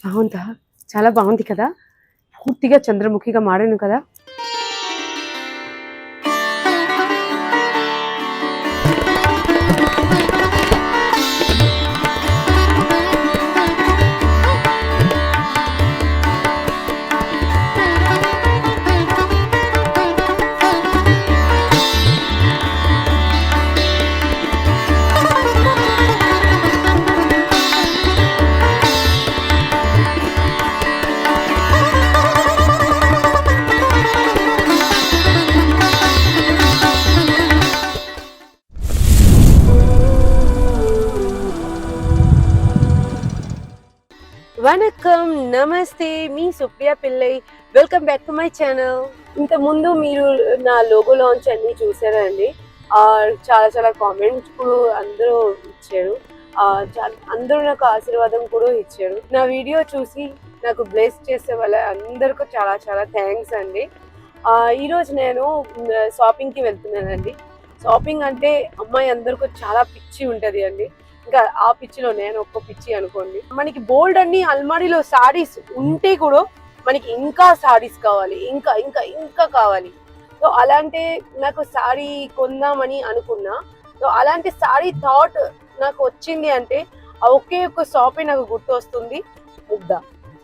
బాగుందా? చాలా బాగుంది కదా! పూర్తిగా చంద్రముఖిగా మారాను కదా! వణకం, నమస్తే, మీ Supriya Pillai. Welcome back to my channel. ఇంతకుముందు మీరు నా లోగో లాంచ్ అన్ని చూసారండి. చాలా చాలా కామెంట్స్ కూడా అందరూ ఇచ్చారు. అందరూ నాకు ఆశీర్వాదం కూడా ఇచ్చారు. నా వీడియో చూసి నాకు బ్లెస్ చేసే వాళ్ళ అందరికీ చాలా చాలా థ్యాంక్స్ అండి. ఈరోజు నేను షాపింగ్కి వెళ్తున్నానండి. షాపింగ్ అంటే అమ్మాయి అందరికీ చాలా పిచ్చి ఉంటుంది అండి. ఇంకా ఆ పిచ్చిలో నేను ఒక్క పిచ్చి అనుకోండి. మనకి బోల్డ్ అన్ని అల్మారీలో సారీస్ ఉంటే కూడా మనకి ఇంకా సారీస్ కావాలి, ఇంకా ఇంకా ఇంకా కావాలి. సో అలాంటి నాకు సారీ కొందామని అనుకున్నా. సో అలాంటి సారీ థాట్ నాకు వచ్చింది అంటే ఆ ఒకే ఒక్క షాపే నాకు గుర్తు వస్తుంది, ముగ్ధ.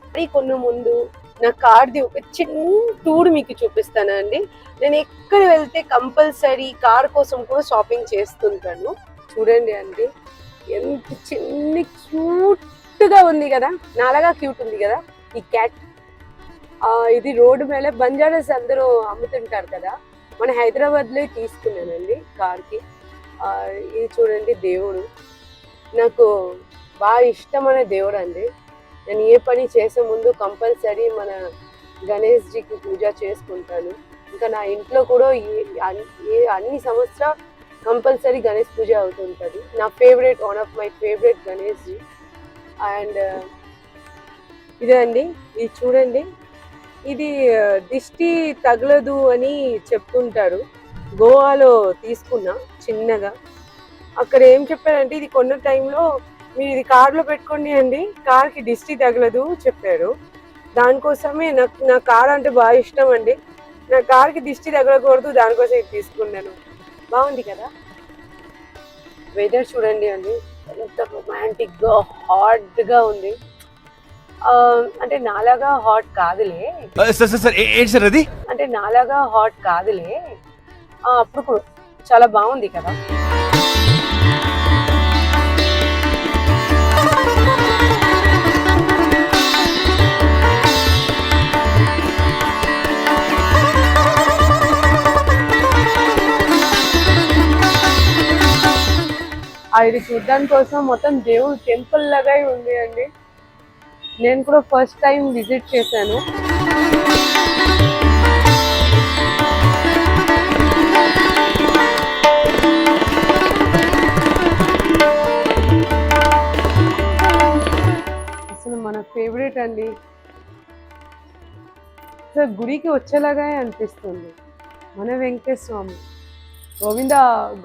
సారీ కొన్న ముందు నా కార్ది ఒక చిన్న టూర్ మీకు చూపిస్తానండి. నేను ఎక్కడ వెళ్తే కంపల్సరీ కార్ కోసం కూడా షాపింగ్ చేస్తుంటాను. చూడండి అండి, ఎంత చిన్న క్యూట్ గా ఉంది కదా, నాలాగా క్యూట్ ఉంది కదా ఈ క్యాట్. ఇది రోడ్డు మీద బంజారాస్ అందరూ అమ్ముతుంటారు కదా, మన హైదరాబాద్ లో తీసుకున్నానండి కార్ కి. ఇది చూడండి, దేవుడు నాకు బాగా ఇష్టమైన దేవుడు అండి. నేను ఏ పని చేసే ముందు కంపల్సరీ మన గణేష్ జీకి పూజ చేసుకుంటాను. ఇంకా నా ఇంట్లో కూడా అన్ని సంవత్సరాలు కంపల్సరీ గణేష్ పూజ అవుతుంటుంది. నా favourite, one of my favourite Ganesh ji. And ఇదే అండి, ఇది చూడండి, ఇది దిష్టి తగలదు అని చెప్తుంటారు. గోవాలో తీసుకున్నా చిన్నగా. అక్కడ ఏం చెప్పారంటే ఇది కొన్న టైంలో మీరు ఇది కార్లో పెట్టుకోండి అండి, కార్కి దిష్టి తగలదు చెప్పారు. దానికోసమే నా కార్ అంటే బాగా ఇష్టం అండి. నా కార్కి దిష్టి తగలకూడదు, దానికోసం ఇది తీసుకున్నాను. బాగుంది కదా. వెదర్ చూడండి అండి, ఎంత రొమాంటిక్ గా హాట్ గా ఉంది. అంటే నాలాగా హాట్ కాదులే, అంటే నాలాగా హాట్ కాదులే, అప్పుడు కూడా చాలా బాగుంది కదా. ఇది చూడడానికి కోసం మొత్తం దేవుడు టెంపుల్ లాగా ఉంది అండి. నేను కూడా ఫస్ట్ టైం విజిట్ చేశాను. అసలు మన ఫేవరెట్ అండి. అసలు గుడికి వచ్చేలాగా అనిపిస్తుంది. మన వెంకటేశ్వర స్వామి గోవింద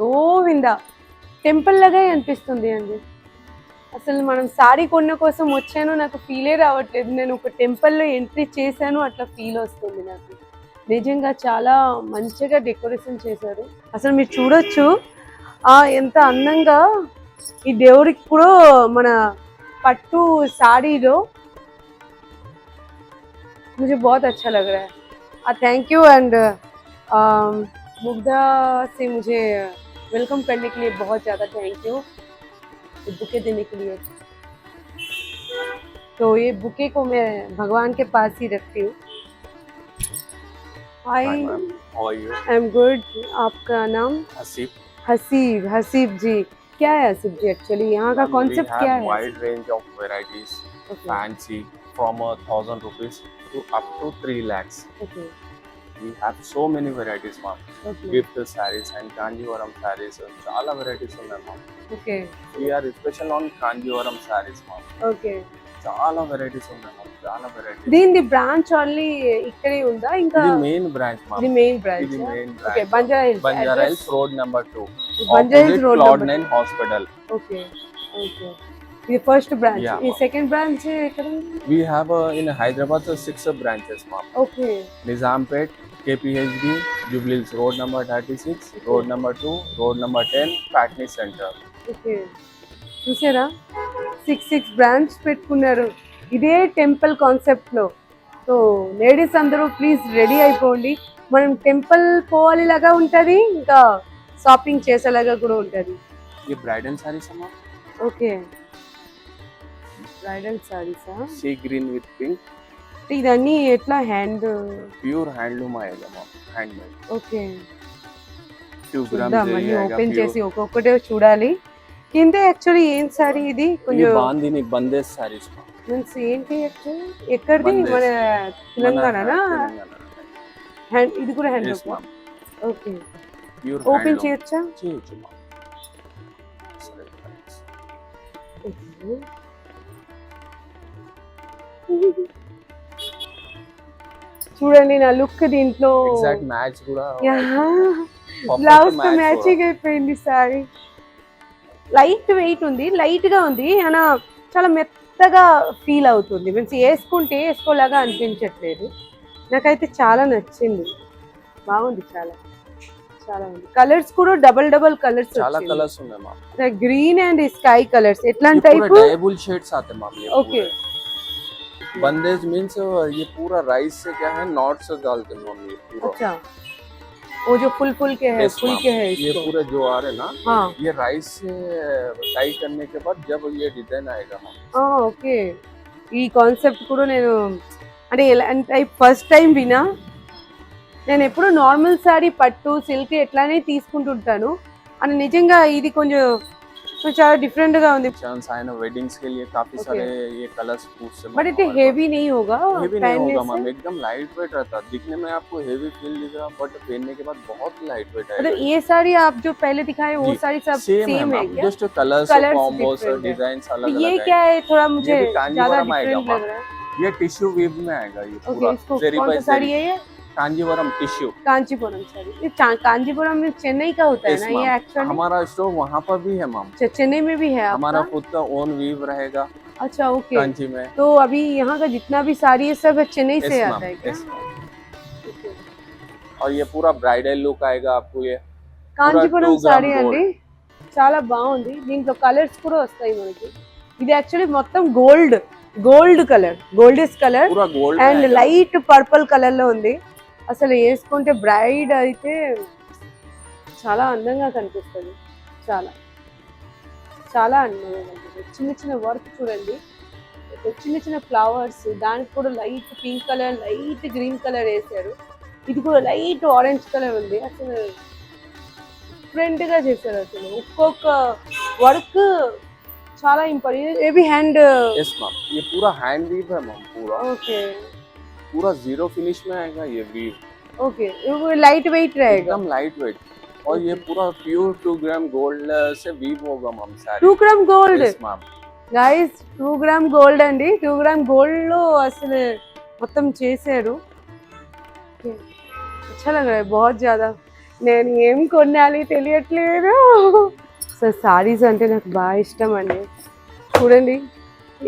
గోవింద టెంపుల్ లాగా అనిపిస్తుంది అండి. అసలు మనం సారీ కొన్న కోసం వచ్చాను, నాకు ఫీలే రావట్లేదు. నేను ఒక టెంపుల్లో ఎంట్రీ చేశాను అట్లా ఫీల్ వస్తుంది నాకు. నిజంగా చాలా మంచిగా డెకరేషన్ చేశారు. అసలు మీరు చూడొచ్చు ఎంత అందంగా ఈ దేవుడికి కూడా మన పట్టు సారీలో मुझे बहुत अच्छा लग रहा है. Thank you. एंड मुग्धा से मुझे वेलकम करने के लिए बहुत ज़्यादा थैंक यू, बुके देने के लिए. तो ये बुके को मैं भगवान के पास ही रखती हूँ. Hi, how are you? I am good. आपका नाम? हसीब. हसीब. हसीब जी, क्या है हसीब जी एक्चुअली यहाँ का कॉन्सेप्ट क्या है? Wide range of varieties, fancy from 1,000 rupees to up to 3 lakhs. Okay. We have so many varieties, ma'am. Okay. Gift sarees and Kanjivaram sarees. Chala varieties unnai, ma'am. Okay. We are special on Kanjivaram sarees, ma'am. Okay. Chala varieties unnai, ma'am. Chala varieties. దీని branch only ఇక్కడే ఉందా ఇంకా? The main branch, ma'am. The main branch. The main branch. Okay, Banjara Hills. Banjara Hills Road number 2. Banjara Hills Road Cloud9 number 2. Hospital. Okay. Okay. ఇది first branch. Yeah, ఈ ma'am. Second branch ఎక్కడ ఉంది? We have in Hyderabad 6 branches, ma'am. Okay. Nizampet, KPHD, Jubilees Road number 36, Road number 2, Road number 10, Patni Center. Okay. చూసారా 6 branch పెట్టుకున్నారు ఇదే temple కాన్సెప్ట్లో. So ladies అందరూ please ready అయిపోండి. మనం టెంపుల్ పోవాలిలాగా ఉంటుంది, ఇంకా షాపింగ్ చేసేలాగా కూడా ఉంటుంది. ये ब्राइडल साड़ीज है, ma'am. ఓకే. బ్రైడల్ సారీసా? Sea green with pink, ఇదన్నీ ఎట్లా హ్యాండ్? pure handloom आएगा, ma'am. Handmade. ఓకే. 2 grams చూద్దాం जरी అన్ని आएगा. Open Pure. చేసి ఒక్కొక్కటే చూడాలి. కింద యాక్చువల్లీ ఏం సారీ ఇది? ये కొంచెం बांधनी बंदेज साड़ीज, ma'am. మీన్స్ ఏంటి యాక్చువల్లీ? ఎక్కడిది? బందేజ్. మన తెలంగాణనా? तेलंगाना. హ్యాండ్ ఇది కూడా hand Yes, ma'am. Okay. Pure open handloom. చేయొచ్చా? చేయొచ్చు, ma'am. చూడండి నా లుక్ దీంట్లో. ఎగ్జాక్ట్ మ్యాచ్ కూడా బ్లౌజ్ తో మ్యాచింగ్ అయిపోయింది సారీ. లైట్ వెయిట్ ఉంది, లైట్ గా ఉంది అనా, చాలా మెత్తగా ఫీల్ అవుతుంది. మీన్స్ వేసుకుంటే వేసుకోలాగా అనిపించట్లేదు. నాకైతే చాలా నచ్చింది, బాగుంది, చాలా చాలా ఉంది. కలర్స్ కూడా డబల్ కలర్స్, చాలా కలర్స్ ఉన్నాయి ma'am. Green and sky colours. ఎట్లాంటి ये టైప్? पूरा डायबल शेड्स आते हैं मैम. ये ओके. बंदेज मींस ये पूरा राइस से क्या है, नॉट्स डालते हैं मैम. ये पूरा अच्छा, वो जो फुल के है, Yes, फुल ma'am. के है ये इसको. पूरे जो आ रहे हैं ना, हाँ ये राइस से टाई करने के बाद जब ये डिजाइन आएगा मैम. ఓకే. ఈ కాన్సెప్ట్ కూడా నేను అంటే ఎలాంటి టైప్ ఫస్ట్ టైం వినా. నేను ఎప్పుడు నార్మల్ సారీ పట్టు సిల్క్ ఎట్లానే తీసుకుంటుంటాను అని, నిజంగా ఇది కొంచెం చాలా డిఫరెంట్ గా ఉంది. चांस आए ना वेडिंग्स के लिए काफी Okay. सारे ये कलर्स पूछ से बट इट हेवी नहीं होगा हेवी नहीं पहनने होगा मैम. से? एकदम लाइट वेट रहता है. दिखने में आपको हेवी फील दिख रहा, बट पहनने के बाद बहुत लाइट वेट आएगा. मतलब ये साड़ी आप जो पहले दिखाए वो जी, साड़ी सब सेम है सेम है मैम. क्या? Just colours Colours combos different है. डिजाइन्स तो अलग ये अलग क्या है? थोड़ा मुझे भी कांजीवरम ज्यादा आएगा डिफरेंट मैम. लग रहा है. ये टिश्यू वीव में आएगा. ये ओके, पूरा इसको जरी कौन बाय सा साड़ी जरी. है ये? कांजीवरम टिश्यू. कांचीपुरम साड़ी. ये कांचीपुरम में चेन्नई का होता है Yes, ना ma'am. ये एक्चुअली? हमारा स्टोर वहाँ पर भी है मैम. चेन्नई में भी है हमारा आपका? खुद का ओन वीव रहेगा अच्छा ओके. कांची में. तो अभी यहाँ का जितना भी साड़ी है सब चेन्नई Yes, से ma'am. आता है क्या? Yes, ma'am. और ये पूरा ब्राइडल लुक आएगा आपको. ये కాంచీపురం 2 సారీ gram అండి, చాలా బాగుంది. దీంట్లో కలర్స్ కూడా వస్తాయి మనకి. ఇది యాక్చువల్లీ మొత్తం గోల్డ్ కలర్, గోల్డెస్ కలర్ पूरा gold and light purple colour లో ఉంది. అసలు వేసుకుంటే బ్రైడ్ అయితే చాలా అందంగా కనిపిస్తుంది. చాలా చాలా అందంగా కనిపిస్తుంది. చిన్న వర్క్ చూడండి, చిన్న ఫ్లవర్స్, దానికి కూడా light pink colour, light green colour వేసారు. ఇది కూడా లైట్ ఆరెంజ్ కలర్ ఉంది. అసలు డిఫరెంట్ గా చేశారు. అసలు ఒక్కొక్క వర్క్ చాలా ఇంపార్టెంట్. ఏ भी హ్యాండ్? Yes ma'am. ये पूरा हैंड वीव है मैम. पूरा ఓకే पूरा जीरो फिनिश में आएगा ये वीव. ओके. वो लाइट वेट रहेगा, एकदम लाइट वेट. और ये पूरा प्योर 2 ग्राम गोल्ड से वीव होगा मैम. सारी 2 gram gold yes ma'am. Guys. 2 gram gold అండి. 2 గ్రామ్ గోల్డ్ లో అసలు మొత్తం చేశారు. अच्छा लग रहा है बहुत ज्यादा. నేను ఏం కొనాలి తెలియట్లేదు. సో సారీస్ అంటే నాకు బాగా ఇష్టం అండి. చూడండి,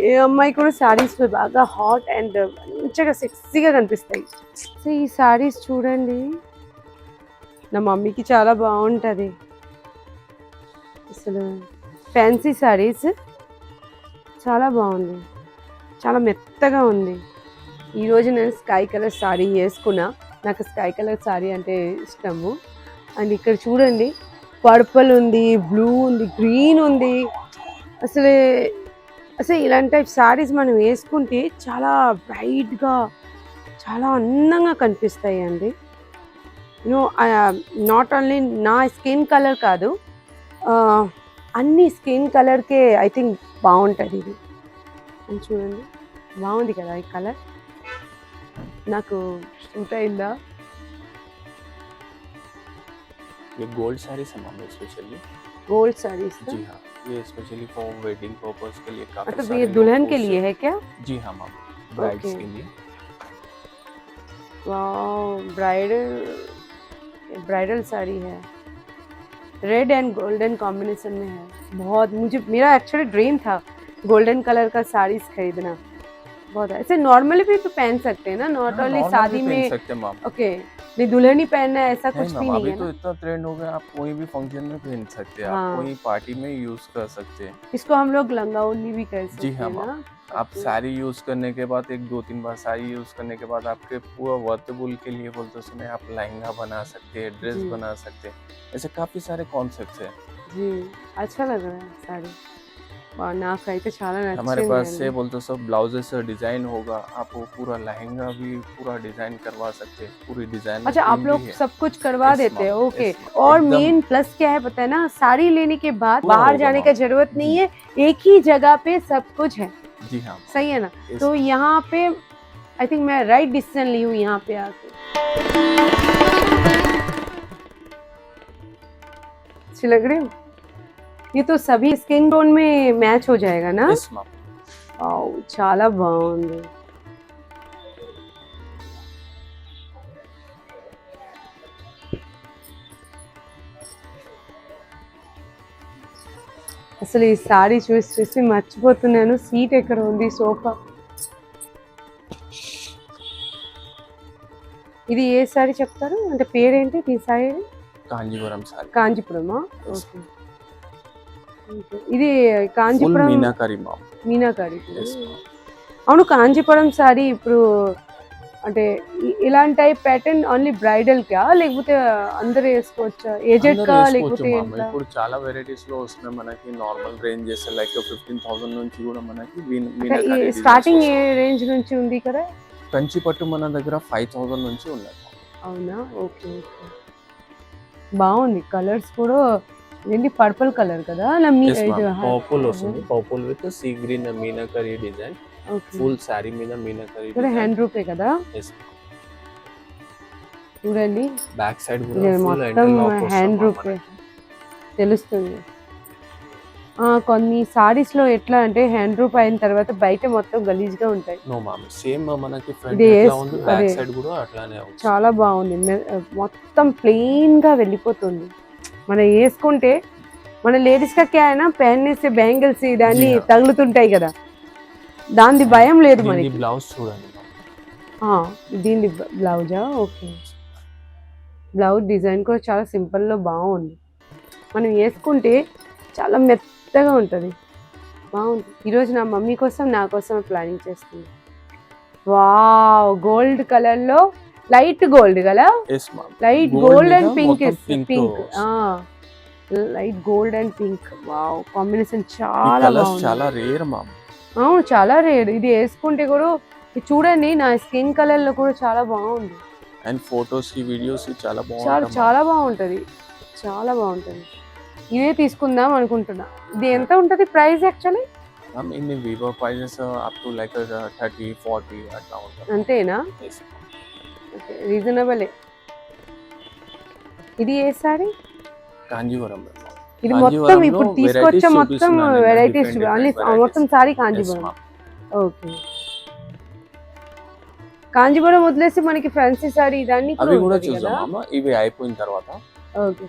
ఏ అమ్మాయి కూడా సారీస్ బాగా హాట్ అండ్ మంచిగా సెక్సీగా కనిపిస్తాయి. సో ఈ సారీస్ చూడండి, నా మమ్మీకి చాలా బాగుంటుంది. అసలు ఫ్యాన్సీ సారీస్ చాలా బాగుంది, చాలా మెత్తగా ఉంది. ఈరోజు నేను స్కై కలర్ సారీ వేసుకున్నా. నాకు స్కై కలర్ సారీ అంటే ఇష్టము. అండ్ ఇక్కడ చూడండి, పర్పుల్ ఉంది, బ్లూ ఉంది, గ్రీన్ ఉంది. అసలు ఇలాంటి టైప్ సారీస్ మనం వేసుకుంటే చాలా బ్రైట్గా, చాలా అందంగా కనిపిస్తాయి అండి. యూనో నాట్ ఓన్లీ నా స్కిన్ కలర్ కాదు, అన్ని స్కిన్ కలర్కే ఐ థింక్ బాగుంటుంది ఇది. చూడండి, బాగుంది కదా ఈ కలర్, నాకు సూట్ అయిందా? ये गोल्ड साड़ीज है मैम स्पेशली. गोल्ड साड़ीज जी हाँ, ये स्पेशली फॉर वेडिंग पर्पस के लिए काफी मतलब सारे ये लोग दुल्हन के पूछ लिए है क्या? जी हाँ मैम. Brides Okay. के लिए. वाह, ब्राइडल साड़ी है, रेड एंड गोल्डन कॉम्बिनेशन में है. बहुत, मुझे मेरा एक्चुअली ड्रीम था गोल्डन कलर का साड़ीज खरीदना बहुत है। ऐसे नॉर्मली भी तो पहन सकते हैं ना, नॉट हाँ, ओनली नॉर्मल शादी भी पहन में। सकते हैं मैम। ओके, नहीं दुल्हन ही पहनना है ऐसा नहीं कुछ भी मैम, नहीं अभी है तो ना। इतना ट्रेंड हो गया, आप कोई भी फंक्शन में पहन सकते हैं, आप हाँ, कोई पार्टी में यूज कर सकते हैं। इसको हम लोग लंगा ओढ़नी भी कर जी सकते हाँ हैं मैम, ना। आप साड़ी यूज करने के बाद एक 2-3 बार साड़ी यूज करने के बाद आपके पूरा वर्तेबल के लिए बोलते समय आप लहंगा बना सकते हैं, ड्रेस जी बना सकते हैं। ऐसे काफी सारे कॉन्सेप्ट्स हैं। जी, अच्छा लग रहा है साड़ी। నాకైతే చాలా हमारे पास నచ్చిందండి। से बोलते सब ब्लाउजेस डिजाइन होगा, आप वो पूरा लहंगा भी पूरा डिजाइन करवा सकते हैं, पूरी डिजाइनर अच्छा, आप टीम भी लोग है। सब कुछ करवा यस देते मैम, हैं, ओके। यस मैम, और एकदम मेन प्लस क्या है पता है ना, साड़ी लेने के बाद पूरा बाहर होगा जाने मैम। का जरूरत नहीं जी, है, एक ही जगह पे सब कुछ है। जी हाँ मैम, सही है ना। यस तो मैम। यहाँ पे आई थिंक मैं राइट डिसीजन ली हूँ यहाँ पे आके। अच्छी लग रही हूँ। ये तो सभी स्किन टोन में मैच हो जाएगा ना। यस मैम, వావ్, చాలా బాగుంది। అసలు ఈ సారీ చూసి చూసి మర్చిపోతున్నాను సీట్ ఎక్కడ ఉంది, సోఫా। ఇది ఏ సారీ చెప్తారు అంటే పేరేంటి ఈ సారీ? कांजीवरम साड़ी, కాంచీపురమా? Yes okay okay. ఇది full Kanchipuram meenakari ma'am, meenakari. Yes ma'am. అవును, కాంచీపురం సారీ ఇప్పుడు అంటే ఇలాంటి టైప్ ప్యాటర్న్ ఓన్లీ బ్రైడల్ కా లేకపోతే అందరూ వేసుకోవచ్చా, ఏజెడ్ అందరూ కా వేసుకోవచ్చు లేకపోతే మ్యామ్. ఎట్లా? ఇప్పుడు చాలా వెరైటీస్ లో వస్తున్నాయి మనకి, నార్మల్ రేంజెస్ లైక్ 15,000 నుంచి కూడా మనకి అంటే ఈ మీనాకారి డిజైన్స్ స్టార్టింగ్ ఏ వస్తున్నాయి. రేంజ్ నుంచి ఉంది కదా? కంచి పట్టు మన దగ్గర 5,000 నుంచి ఉన్నాయి. అవునా, ఓకే ఓకే। బాగుంది, కలర్స్ కూడా ఏంటి పర్పుల్ కలర్ కదా నా మీ ఎస్ ఇది మ్యామ్, పర్పుల్ వస్తుంది, purple with sea green meenakari design, okay. Full sari మీద మీనాకారి ఇక్కడ డిజైన్. హ్యాండ్ రూపే కదా, ఎస్, చూడండి బ్యాక్ సైడ్ కూడా ఇది ఫుల్ మొత్తం ఇంటర్లాక్ హ్యాండ్ వస్తుంది రూపే మనకి. తెలుస్తుంది। కొన్ని సారీస్ లో ఎట్లా అంటే హ్యాండ్ రూప్ అయిన తర్వాత బయట మొత్తం గలీజ్ గా ఉంటాయి। నో మ్యామ్, సేమ్ మనకి ఫ్రంట్ ఇది ఎట్లా ఉంది అదే బ్యాక్ సైడ్ కూడా అట్లానే వస్తుంది. చాలా బాగుంది, మొత్తం ప్లెయిన్ గా వెళ్ళిపోతుంది। మనం వేసుకుంటే మన లేడీస్ కా క్యా అయినా పెన్నేసే బ్యాంగిల్స్ దాన్ని జీ హా. తగులుతుంటాయి కదా, దాని భయం లేదు దీని మనకి। బ్లౌజ్ చూడండి మ్యామ్. దీని బ్లౌజా? ఓకే, బ్లౌజ్ డిజైన్ కూడా చాలా సింపుల్ లో బాగుంది, మనం వేసుకుంటే చాలా మెత్తగా ఉంటుంది, బాగుంది। ఈరోజు నా మమ్మీ కోసం నా కోసం ప్లానింగ్ చేస్తుంది। వావ్, గోల్డ్ కలర్ లో, లైట్ గోల్డ్ కదా, yes ma'am, light gold gold మీద అండ్ పింక్, మొత్తం pink pink light gold and pink, wow combination ఈ చాలా కలర్స్ బాగుంది। చాలా రేర్ మ్యామ్. అవును, చాలా రేర్, ఇది వేసుకుంటే కూడా ఇది చూడండి నా స్కిన్ కలర్ లో కూడా చాలా బాగుంది, అండ్ ఫొటోస్ కి వీడియోస్ కి చాలా చాలా బాగుంటుంది. చాలా బాగుంటది, చాలా బాగుంటది। ఇదే తీసుకుందాం అనుకుంటున్నా। ఇది ఎంత ఉంటది ప్రైస్ యాక్చువల్లీ? మ్యామ్ ఇన్ని వివో ప్రైజెస్ అప్ టు లైక్ 30-40 అట్లా ఉంటుంది. అంతేనా? Yes ma'am. ఓకే, రీజనబులే। ఇది ఏ సారీ? కాంజీవరం. ఇది మొత్తం ఇప్పుడు తీసుకొచ్చే మొత్తం వెరైటీస్ అన్ని మొత్తం సారీ కాంజీపురం। ఓకే, కాంజీపురం వదిలేసి మనకి ఫ్యాన్సీ సారీ ఇదన్నీ అవి కూడా ఉంటది కదా? చూద్దాం మ్యామ్, ఇవి అయిపోయిన తర్వాత. ఓకే,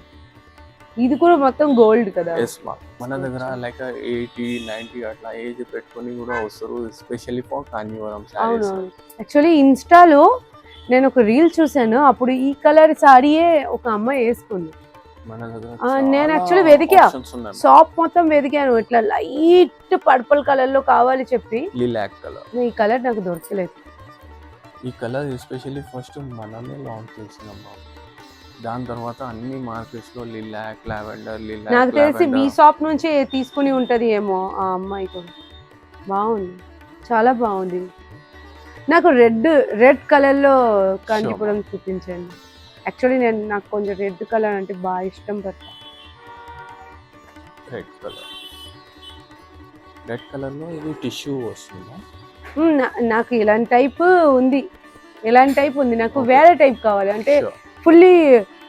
ఇది కూడా మొత్తం గోల్డ్ కదా? ఎస్ మ్యామ్, మన దగ్గర లైక్ 80-90 అట్లా ఏజ్ పెట్టుకొని కూడా వస్తారు, ఎస్పెషల్లీ ఫర్ కాంజీవరం సారీస్. అవునవును, యాక్చువల్లీ ఇన్స్టాలో నేను ఒక రీల్ చూసాను, అప్పుడు ఈ కలర్ సారీయే ఒక అమ్మాయి వేసుకుంది। మన దగ్గర నేను చాలా యాక్చువల్లీ వెతికా, options ఉన్నాయి మ్యామ్. షాప్ మొత్తం వెతికాను, ఇట్లా లైట్ పర్పుల్ కలర్ లో కావాలి చెప్పి, లిలాక్ కలర్. ఈ కలర్ నాకు దొరకలేదు। ఈ కలర్ ఎస్పెషల్లీ ఫస్ట్ మనమే లాంచ్ చేసినాం మ్యామ్. దాని తర్వాత అన్ని మార్కెట్స్ లో లిలాక్, లావెండర్, లిలాక్, నాకు తెలిసి మీ లావెండర్. షాప్ నుంచి తీసుకుని ఉంటది ఏమో ఆ అమ్మాయి కూడా। బాగుంది, చాలా బాగుంది। నాకు రెడ్ కలర్ లో కాంచీపురం చూపించండి। యాక్చువల్లీ నాకు కొంచెం రెడ్ కలర్ అంటే బాగా ఇష్టం పడతా। రెడ్ కలర్, రెడ్ కలర్ లో ఇది టిష్యూ వస్తుందా? నాకు ఇలాంటి టైప్ ఉంది, ఇలాంటి టైప్ ఉంది, నాకు Okay. వేరే టైప్ కావాలి, అంటే Sure. ఫుల్లీ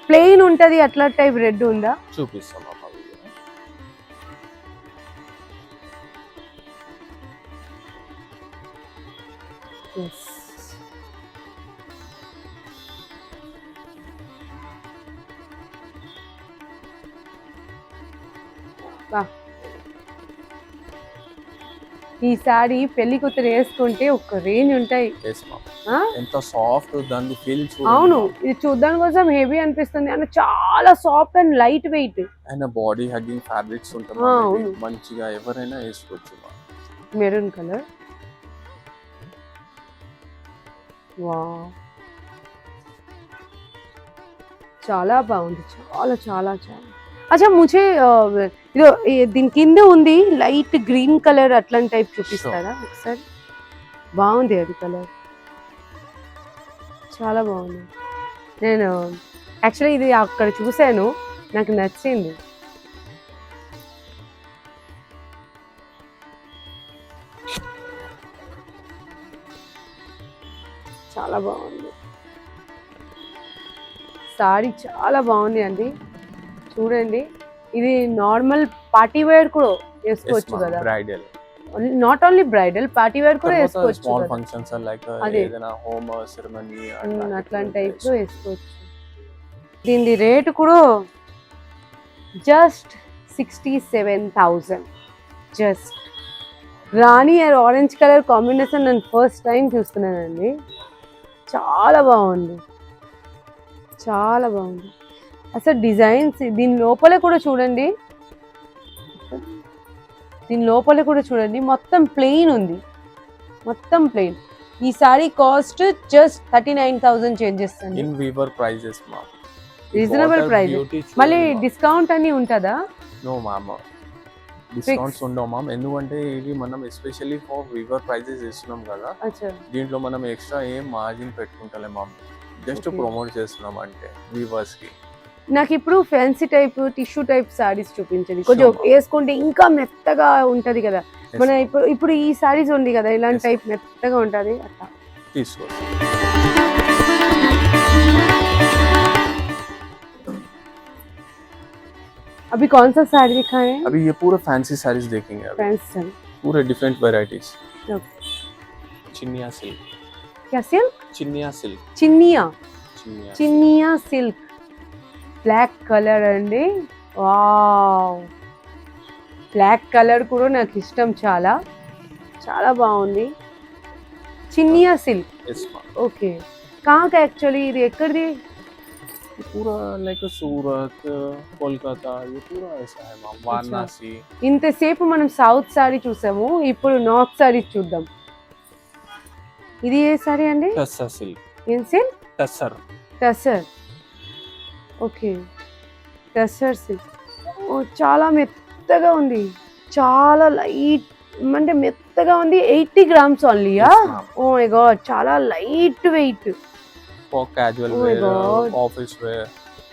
ప్లెయిన్ ఉంటది అట్లా టైప్ రెడ్ ఉందా? చూపిస్తాం అమ్మ వీడియో. Yes. వా, ఈ సారీ పెళ్లి కూతురు వేసుకుంటే ఒక రేంజ్ ఉంటాయి. Yes ma'am. ఆ? ఎంత సాఫ్ట్ దాని ఫీల్ అవును, ఇది చూడడానికి కోసం హెవీ అనిపిస్తుంది అంటే చాలా soft and light weight. And body hugging fabrics ఉంటాయి అవును, మంచిగా ఎవరైనా వేసుకోవచ్చు. Maroon colour. వావ్, చాలా బాగుంది, చాలా చాలా చాలా. అచ్చా ముझे ఇదో దీని కింద ఉంది లైట్ గ్రీన్ కలర్ అట్లాంటి టైప్ చూపిస్తారా ఒకసారి? బాగుంది అది కలర్, చాలా బాగుంది. నేను యాక్చువల్లీ ఇది అక్కడ చూశాను, నాకు నచ్చింది. చాలా బాగుంది సారీ, చాలా బాగుంది అండి. చూడండి, ఇది నార్మల్ పార్టీ వేర్ కూడా వేసుకోవచ్చు కదా, bridal not only bridal, party wear కూడా వేసుకోవచ్చు. స్మాల్ ఫంక్షన్స్ లైక్ ఏదైనా హోమ్ సెరమనీ అట్లాంటి టైప్ లో వేసుకోవచ్చు. దీని రేట్ కూడా జస్ట్ 67,000. జస్ట్ రాణి అండ్ ఆరెంజ్ కలర్ కాంబినేషన్ నేను ఫస్ట్ టైం చూస్తున్నానండి. చాలా బాగుంది, చాలా బాగుంది అసలు డిజైన్స్. దీని లోపల కూడా చూడండి, దీని లోపల కూడా చూడండి, మొత్తం ప్లెయిన్ ఉంది, మొత్తం ప్లెయిన్. ఈ సారీ కాస్ట్ జస్ట్ 39,000 చేంజెస్ అండి. ఇన్ వీవర్ ప్రైజెస్ మా, రీజనబుల్ ప్రైస్. మళ్ళీ డిస్కౌంట్ అని ఉంటుందా? నో మామ, డిస్కౌంట్స్ ఉండవు మ్యామ్. ఎందుకంటే ఇది మనం ఎస్పెషల్లీ ఫర్ వీవర్ ప్రైజెస్ ఇస్తున్నాం కదా, దీంట్లో మనం ఎక్స్ట్రా ఏం మార్జిన్ పెట్టుకుంటలే మ్యామ్, జస్ట్ ప్రమోట్ చేస్తున్నాం అంటే వీవర్స్ కి. నాకు ఇప్పుడు fancy type tissue type saris చూపించండి, కొంచెం వేసుకుంటే ఇంకా మెత్తగా ఉంటది కదా. మన ఇప్పుడు ఈ సారీస్ ఉంది కదా, ఇలాంటి టైప్ మెత్తగా ఉంటది అట్లా తీసుకోండి. अभी कौन सा साड़ी दिखाए हैं? अभी ये पूरा फैंसी साड़ीज देखेंगे अभी। फैंसी साड़ी पूरे डिफरेंट वैरायटीज। ओके, चिनिया सिल्क। क्या सिल्क? चिनिया सिल्क। चिनिया, चिनिया चिनिया सिल्क, బ్లాక్ కలర్ అండి. వావ్, బ్లాక్ కలర్ కూడా నాకు ఇష్టం, చాలా చాలా బాగుంది. చినియా సిల్క్. ఓకే, కాక యాక్చువల్లీ ఇది ఎక్కడిది? पूरा लाइक सूरत, कोलकाता, ये पूरा ऐसा है मैम, वाराणसी. ఇంతసేపు మనం సౌత్ సారీ చూసాము, ఇప్పుడు నార్త్ సారీ చూద్దాం. ఇది ఏ సారీ అండి? టస్సర్ సిల్క్. ఏం silk? Tussar. Tussar, okay, tussar silk. ఓ, చాలా మెత్తగా ఉంది, చాలా లైట్ అంటే మెత్తగా ఉంది. 80 grams ఓన్లీయా? ఓ మై గాడ్, చాలా light weight. For casual wear, office wear.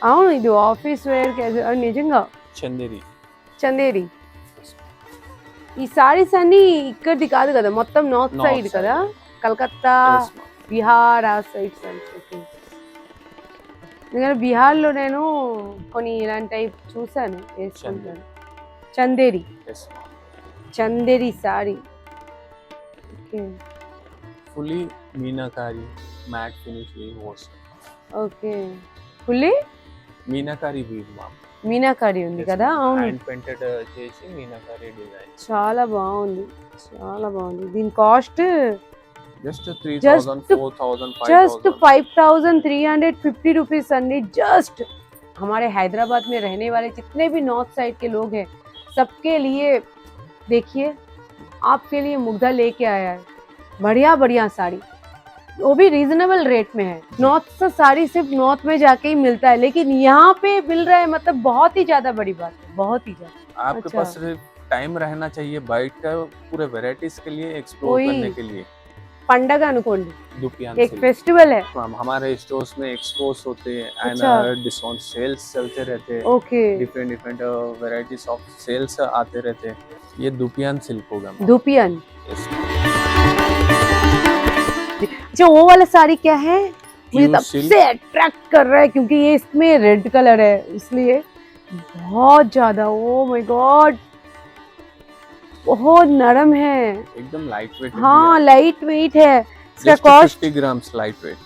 అవును, ఇది ఆఫీస్ వేర్ క్యాజువల్. నిజంగా చందేరి. చందేరి. ఈ సారీస్ అన్ని ఇక్కడిది కాదు కదా, మొత్తం నార్త్ సైడ్ కదా, కలకత్తా, బీహార్ ఆ సైడ్ సారీస్. ఓకే, ఎందుకంటే బీహార్లో నేను కొన్ని ఇలాంటి టైప్ చూసాను, వేసుకుంటాను. Chanderi, Chanderi sari. Okay, fully meenakari matte finish weave వస్తుంది. Okay, fully meenakari weave ma'am. Meenakari ఉంది కదా. అవును, హ్యాండ్ పెయింటెడ్ చేసి మీనాకారి డిజైన్. చాలా బాగుంది, చాలా బాగుంది. దీని కాస్ట్ జస్ట్ 3,000, 4,000, 5,000. जस्ट 5,350 रुपीज अंडी. जस्ट हमारे हैदराबाद में रहने वाले जितने भी नॉर्थ साइड के लोग हैं, सबके लिए देखिए, आपके लिए मुग्धा लेके आया है बढ़िया बढ़िया साड़ी, वो भी रीजनेबल रेट में है. नॉर्थ से साड़ी सिर्फ नॉर्थ में जाके ही मिलता है, लेकिन यहाँ पे मिल रहा है, मतलब बहुत ही ज्यादा बड़ी बात है, बहुत ही ज्यादा. आपके पास सिर्फ टाइम रहना चाहिए बैठ कर पूरे वैरायटीज के लिए एक्सप्लोर करने के लिए. पंडग अनुकोंडी, दुपियान एक फेस्टिवल है. हमारे स्टोर्स में एक्सपोज होते हैं एंड डिस्काउंट सेल्स चलते रहते हैं. Okay, different different varieties of sales आते रहते हैं. ये दुपियान सिल्क होगा. दुपियान. अच्छा, वो वाला साड़ी क्या है? मुझे तब से अट्रैक्ट कर रहा है क्योंकि ये इसमें रेड कलर है, इसलिए बहुत ज्यादा. ओ माय गॉड, बहुत नरम है, एकदम लाइट वेट. हाँ, लाइट वेट है. इसका cost 50 grams light weight.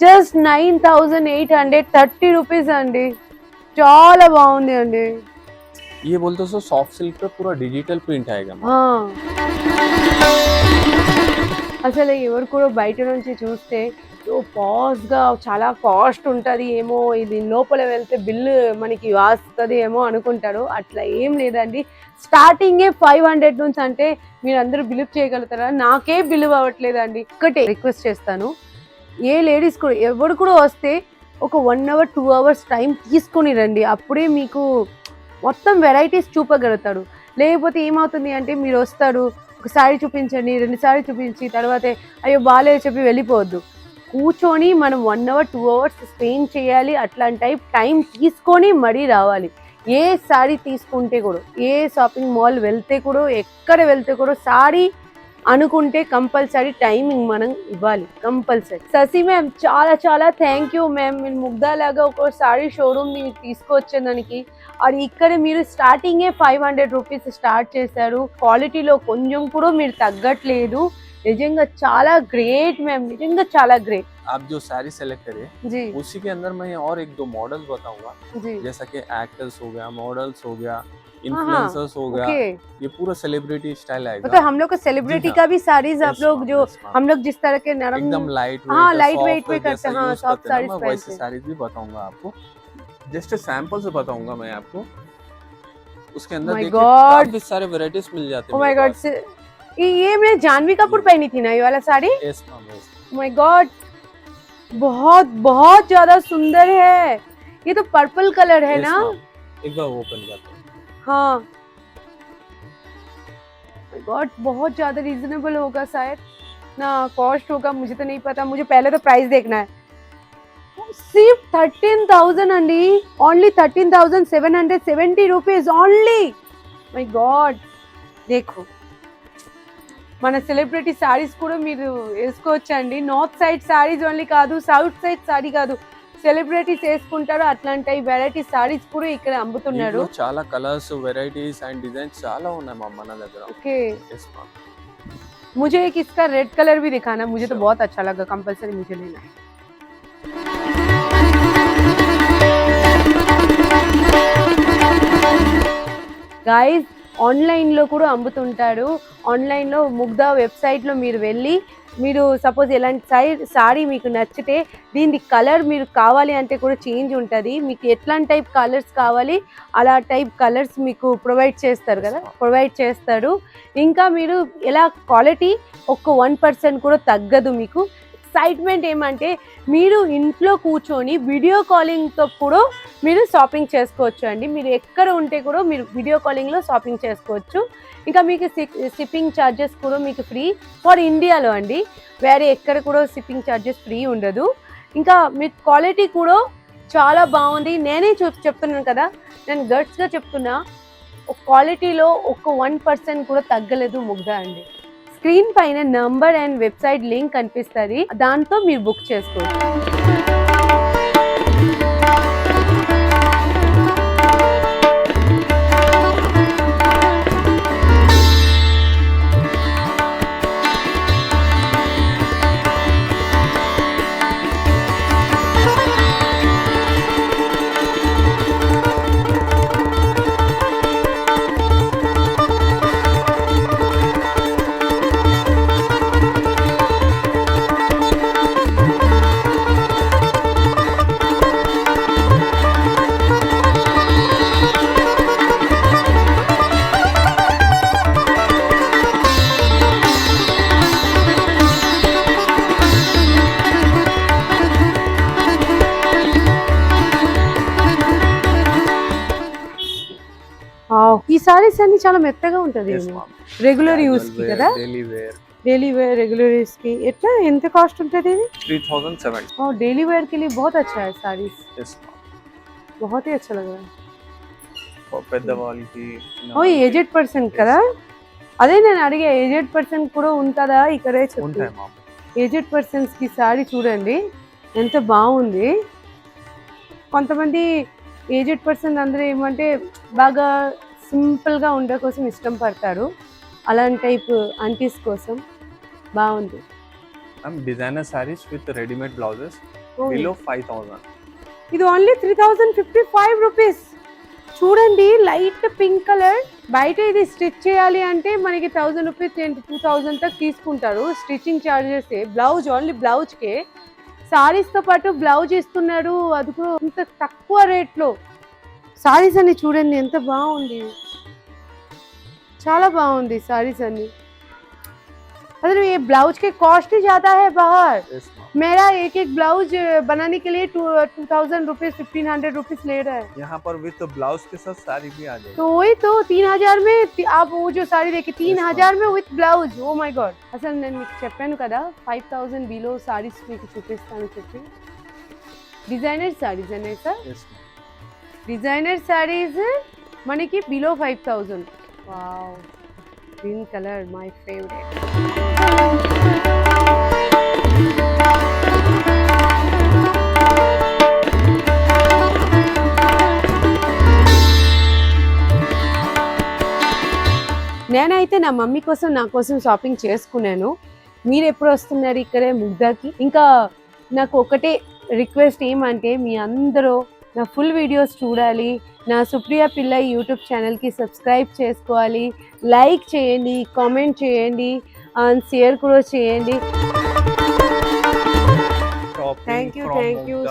Just 9,830 rupees అండి. చాలా బాగుంది అండి. ये बोलते सो सॉफ्ट सिल्क पे पूरा डिजिटल प्रिंट आएगा मैम। అసలు ఎవరు కూడా బయట నుంచి చూస్తే పాజ్గా చాలా కాస్ట్ ఉంటుంది ఏమో, ఇది లోపల వెళ్తే బిల్లు మనకి వాస్తుంది ఏమో అనుకుంటారు. అట్లా ఏం లేదండి. స్టార్టింగే 500 నుంచి అంటే మీరు అందరూ బిలీవ్ చేయగలుగుతారా? నాకే బిలీవ్ అవ్వట్లేదండి. ఒకటే రిక్వెస్ట్ చేస్తాను, ఏ లేడీస్ కూడా ఎవరు కూడా వస్తే ఒక 1 అవర్ 2 అవర్స్ టైం తీసుకొని రండి. అప్పుడే మీకు మొత్తం వెరైటీస్ చూపగలుగుతాడు. లేకపోతే ఏమవుతుంది అంటే మీరు వస్తారు, ఒక సారీ చూపించండి, 2 సారీ చూపించి తర్వాత అయ్యో బాగాలేదు చెప్పి వెళ్ళిపోవద్దు. కూర్చొని మనం 1 అవర్ 2 అవర్స్ స్పెండ్ చేయాలి. అట్లాంటి టైం తీసుకొని మరీ రావాలి. ఏ సారీ తీసుకుంటే కూడా, ఏ షాపింగ్ మాల్ వెళ్తే కూడా, ఎక్కడ వెళ్తే కూడా సారీ అనుకుంటే కంపల్సరీ టైమింగ్ మనం ఇవ్వాలి కంపల్సరీ. శశి మ్యామ్ చాలా చాలా థ్యాంక్ యూ మ్యామ్. మీరు ముగ్ధాలాగా ఒక సారీ షోరూమ్ని తీసుకొచ్చేదానికి. అది ఇక్కడ మీరు స్టార్టింగే 500 రూపీస్ స్టార్ట్ చేశారు. క్వాలిటీలో కొంచెం కూడా మీరు తగ్గట్లేదు. నిజంగా చాలా గ్రేట్ మ్యామ్, నిజంగా చాలా గ్రేట్. आप जो साड़ी सेलेक्ट करिए जी, उसी के अंदर मैं और 1-2 मॉडल्स बताऊंगा, जी, जैसा कि एक्टर्स हो गया, मॉडल्स हो गया, इन्फ्लुएंसर्स हो गया, ओके। ये पूरा सेलिब्रिटी स्टाइल आएगा। मतलब हम लोग को सेलिब्रिटी जी का हाँ। भी साड़ीज आप Yes, लोग ma'am, जो yes, ma'am। हम लोग जिस तरह के नरम एकदम लाइट वेट, हाँ लाइट soft वेट पे करते जैसा हैं, हाँ use सॉफ्ट करते हैं ना, साड़ीज मैं वैसे पहनते हैं। साड़ीज भी बताऊंगा आपको। जस्ट सैंपल्स बताऊंगा मैं आपको। उसके अंदर Oh my देखिए God। काफी सारे वैरायटीज मिल जाते ओ हैं माय मेरे गॉड, पास। ये मैंने जानवी कपूर पहनी थी ना ये वाला sari? Yes, ma'am, yes। Oh my God, बहुत बहुत ज्यादा सुंदर है। ये तो पर्पल कलर है Yes, ना? ma'am। एक बार ओपन करते हैं। हाँ माय गॉड, बहुत ज्यादा रीजनेबल होगा शायद ना, कॉस्ट होगा मुझे तो नहीं पता, मुझे पहले तो प्राइस देखना है। सिर्फ 13,000 अंडी, only 13,770 rupees only. My God, देखो మన సెలబ్రిటీ సారీస్ కూడా మీరు వేసుకోవచ్చండి. నార్త్ సైడ్ సారీస్ ఓన్లీ కాదు, సౌత్ సైడ్ సారీ కాదు, సెలబ్రిటీస్ వేసుకుంటారు. అట్లాంటి వెరైటీ సారీస్ కూడా ఇక్కడ అమ్ముతున్నారు. దీంట్లో చాలా కలర్స్, వెరైటీస్ అండ్ డిజైన్స్ చాలా ఉన్నాయి మా మన దగ్గర। Okay, Yes, ma'am। मुझे एक इसका रेड कलर भी दिखाना, मुझे तो Sure। बहुत अच्छा लगा, कंपलसरी मुझे लेना है। గాయస్ ఆన్లైన్లో కూడా అమ్ముతుంటారు. ఆన్లైన్లో ముగ్ధా వెబ్సైట్లో మీరు వెళ్ళి, మీరు సపోజ్ ఎలాంటి సారీ మీకు నచ్చితే దీని కలర్ మీరు కావాలి అంటే కూడా చేంజ్ ఉంటుంది. మీకు ఎట్లాంటి టైప్ కలర్స్ కావాలి అలా టైప్ కలర్స్ మీకు ప్రొవైడ్ చేస్తారు కదా, ప్రొవైడ్ చేస్తారు. ఇంకా మీరు ఎలా క్వాలిటీ ఒక్క 1% కూడా తగ్గదు. మీకు ఎక్సైట్మెంట్ ఏమంటే మీరు ఇంట్లో కూర్చొని వీడియో కాలింగ్తో కూడా మీరు షాపింగ్ చేసుకోవచ్చు అండి. మీరు ఎక్కడ ఉంటే కూడా మీరు వీడియో కాలింగ్లో షాపింగ్ చేసుకోవచ్చు. ఇంకా మీకు షిప్పింగ్ ఛార్జెస్ కూడా మీకు ఫ్రీ ఫర్ ఇండియాలో అండి, వేరే ఎక్కడ కూడా షిప్పింగ్ ఛార్జెస్ ఫ్రీ ఉండదు. ఇంకా మీకు క్వాలిటీ కూడా చాలా బాగుంది. నేనే చెప్తున్నాను కదా, నేను గట్స్గా చెప్తున్నా, క్వాలిటీలో ఒక్క 1% కూడా తగ్గలేదు ముగ్ధా అండి. స్క్రీన్ పైన నంబర్ అండ్ వెబ్సైట్ లింక్ కనిపిస్తుంది, దాంతో మీరు బుక్ చేసుకోవచ్చు. ఈ సారీస్ అన్ని చాలా మెత్తగా ఉంటది, Yes, ma'am। Regular Casual use కి wear, కదా, daily wear। Daily wear regular use की इतना ఎంత కాస్ట్ ఉంటుంది ఇది? 3,700। और डेली वेयर के लिए बहुत अच्छा है साड़ीज, Yes, ma'am। बहुत ही अच्छा लग रहा है। और పెద్దవాళ్ళకి ఓ ఏజెడ్ పర్సన్ కదా, అదే నేను అడిగే ఏజెడ్ పర్సన్ కూడా ఉంటుందా ఇక్కడే చెప్పు. ఉంటాయి మామ। ఏజెడ్ పర్సన్స్ కి సారీ చూడండి ఎంత బాగుంది. కొంతమంది ఏజెడ్ పర్సన్ అందరూ ఏమంటే బాగా సింపుల్గా ఉండే కోసం ఇష్టం పడతారు, అలాంటి టైప్ ఆంటీస్ కోసం బాగుంది. Designer saris with readymade blouses below 5,000। ఇది ఓన్లీ 3,055 రూపీస్. చూడండి లైట్ పింక్ కలర్. బయట ఇది స్టిచ్ చేయాలి అంటే మనకి 1000 రూపీస్ 2000 తక్ తీసుకుంటారు stitching charges. Blouse only blouse కే. సారీస్ తో పాటు బ్లౌజ్ ఇస్తున్నాడు, అది కూడా ఇంత తక్కువ రేట్ లో. సారీస్ అన్ని చూడండి ఎంత బాగుంది, చాలా బాగుంది సారీస్ అన్ని. मतलब ये ब्लाउज के कॉस्ट ही ज्यादा है बाहर. yes, ma'am. मेरा एक एक ब्लाउज बनाने के लिए 2000 रुपीज 1500 रुपीज ले रहा है. यहाँ पर विद ब्लाउज के साथ साड़ी भी आ जाएगी. तो वही तो 3000 में आप वो जो साड़ी देखिए 3000 में with blouse. Oh my God. అసలు నేను మీకు చెప్పాను కదా 5000 బిలో సారీస్ మీకు చూపిస్తాను చెప్పి. డిజైనర్ సారీస్ అనే sir. yes, ma'am. Designer saris మనకి below 5000. Wow, green colour my favourite. నేనైతే నా మమ్మీ కోసం నా కోసం షాపింగ్ చేసుకున్నాను. మీరు ఎప్పుడు వస్తున్నారు ఇక్కడే ముగ్ధాకి? ఇంకా నాకు ఒకటే రిక్వెస్ట్ ఏమంటే మీ అందరూ నా ఫుల్ వీడియోస్ చూడాలి, నా సుప్రియ పిల్లై యూట్యూబ్ ఛానల్కి సబ్స్క్రైబ్ చేసుకోవాలి, లైక్ చేయండి, కామెంట్ చేయండి అండ్ షేర్ కూడా చేయండి. Thank you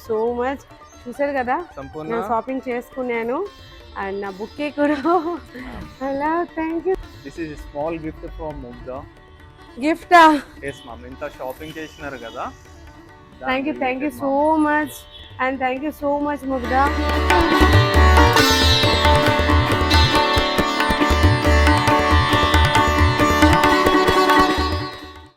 so much. చూసారు కదా నేను షాపింగ్ చేసుకున్నాను అండ్ నా బుక్కే కూడా. అలా thank you. This is small gift from Mugdha. గిఫ్టా? yes ma'am. ఇంత షాపింగ్ చేసినారు కదా. Thank you so much and thank you so much Mugdha.